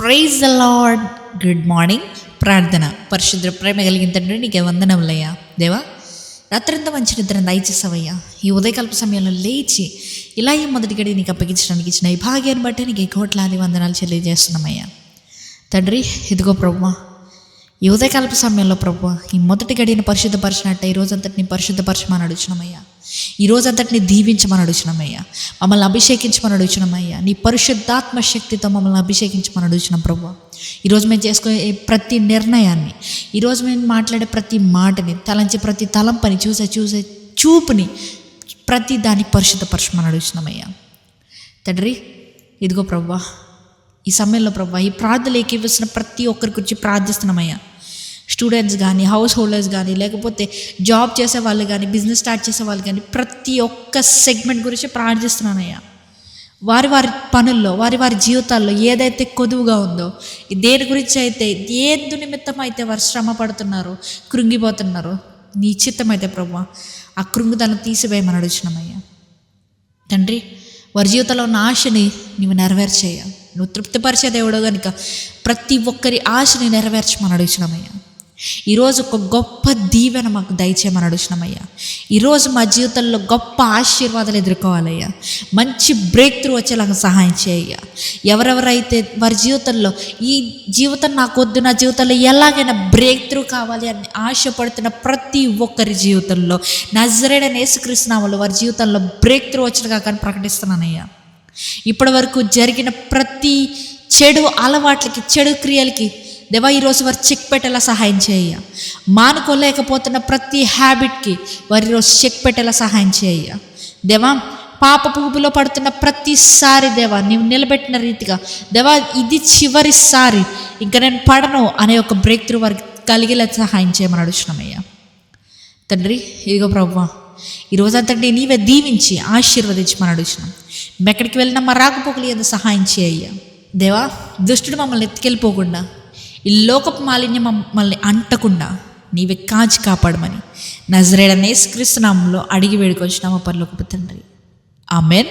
Praise the lord. Good morning. ప్రార్థన. పరిశుద్ర ప్రేమ కలిగిన తండ్రి, నీకే వందనములయ్యా. దేవా, రాత్రంతా మంచి నిద్ర దయచేసావయ్యా. ఈ ఉదయకాల్ప సమయంలో లేచి ఇలా ఈ మొదటి గడి నీకు అప్పగించడానికి ఇచ్చిన ఈ భాగ్యాన్ని బట్టి నీకు కోట్లాది వందనాలు తెలియజేస్తున్నామయ్యా. తండ్రి, ఇదిగో ప్రభువా, ఈ ఉదయకాల్ప సమయంలో ప్రభువా, ఈ మొదటి గడిని పరిశుద్ధపరిచినట్టే ఈ రోజంతటిని పరిశుద్ధపరచమని అడుగుచున్నామయ్యా. ఈ రోజంతటిని దీవించమని అడుగుచున్నామయ్యా. మమ్మల్ని అభిషేకించమని అడుగుచున్నామయ్యా. నీ పరిశుద్ధాత్మ శక్తితో మమ్మల్ని అభిషేకించమని అడుగుచున్నాం ప్రభువా. ఈరోజు మేము చేసుకునే ప్రతి నిర్ణయాన్ని, ఈరోజు మేము మాట్లాడే ప్రతి మాటని, తలంచే ప్రతి తలంపని, చూసే చూపుని, ప్రతి దాన్ని పరిశుద్ధపరచమని అడుగుచున్నామయ్యా. తండ్రి, ఇదిగో ప్రభువా, ఈ సమయంలో ప్రభువా, ఈ ప్రార్థనలు ఏకీవిస్తున్న ప్రతి ఒక్కరి గురించి ప్రార్థిస్తున్నామయ్యా. స్టూడెంట్స్ కానీ, హౌస్ హోల్డర్స్ కానీ, లేకపోతే జాబ్ చేసే వాళ్ళు కానీ, బిజినెస్ స్టార్ట్ చేసే వాళ్ళు కానీ, ప్రతి ఒక్క సెగ్మెంట్ గురించి ప్రార్థిస్తున్నానయ్యా. వారి వారి పనుల్లో, వారి వారి జీవితాల్లో ఏదైతే కొదువుగా ఉందో, దేని గురించి అయితే, ఏది నిమిత్తం అయితే వారు శ్రమ పడుతున్నారో, కృంగిపోతున్నారో, నీ చిత్తమైతే ప్రభువా, ఆ కృంగుదలను తీసివేయమని అడుగుచున్నామయ్యా. తండ్రి, వారి జీవితంలో ఉన్న ఆశని నువ్వు నెరవేర్చేయ్యా. నువ్వు తృప్తిపరిచే దేవుడు కనుక ప్రతి ఒక్కరి ఆశని నెరవేర్చమని అడుగుచున్నామయ్యా. ఈరోజు ఒక గొప్ప దీవెన మాకు దయచేయమని అడుగుచున్నామయ్యా. ఈరోజు మా జీవితంలో గొప్ప ఆశీర్వాదాలు ఎదుర్కోవాలయ్యా. మంచి బ్రేక్ త్రూ వచ్చేలాగా సహాయం చేయ్యా. ఎవరెవరైతే వారి జీవితంలో ఈ జీవితం నాకు వద్దు, నా జీవితంలో ఎలాగైనా బ్రేక్ త్రూ కావాలి అని ఆశపడుతున్న ప్రతి ఒక్కరి జీవితంలో నజరేయుడైన యేసుక్రీస్తు నామములో వారి జీవితంలో బ్రేక్ త్రూ వచ్చేలాగా కానీ ప్రకటిస్తున్నానయ్యా. ఇప్పటి వరకు జరిగిన ప్రతి చెడు అలవాట్లకి, చెడు క్రియలకి దేవా, ఈరోజు వారు చెక్ పెట్టేలా సహాయం చేయ్యా. మానుకోలేకపోతున్న ప్రతి హ్యాబిట్కి వారి ఈరోజు చెక్ పెట్టేలా సహాయం చేయ్యా. దేవా, పాపపు ఊబిలో పడుతున్న ప్రతిసారి దేవా, నీవు నిలబెట్టిన రీతిగా దేవా, ఇది చివరిసారి, ఇంకా నేను పడను అనే ఒక బ్రేక్ త్రూ వారికి కలిగేలా సహాయం చేయమని అడుగుచున్నామయ్యా. తండ్రి, ఇదిగో ప్రభువా, ఈ రోజంతటి నీవే దీవించి ఆశీర్వదించమని అడుగుచున్నాం. మేము ఎక్కడికి వెళ్ళినా మా రాకపోకలు ఏదో సహాయం చేయ్యా. దేవా, దుష్టుడు మమ్మల్ని ఎత్తుకెళ్ళిపోకుండా, ఈ లోకపు మాలిన్యం మమ్మల్ని అంటకుండా నీవే కాచి కాపాడమని నజరేయుడైన యేసుక్రీస్తు నామములో అడిగి వేడుకొంచున్నాము పరలోకపు తండ్రి. ఆమేన్.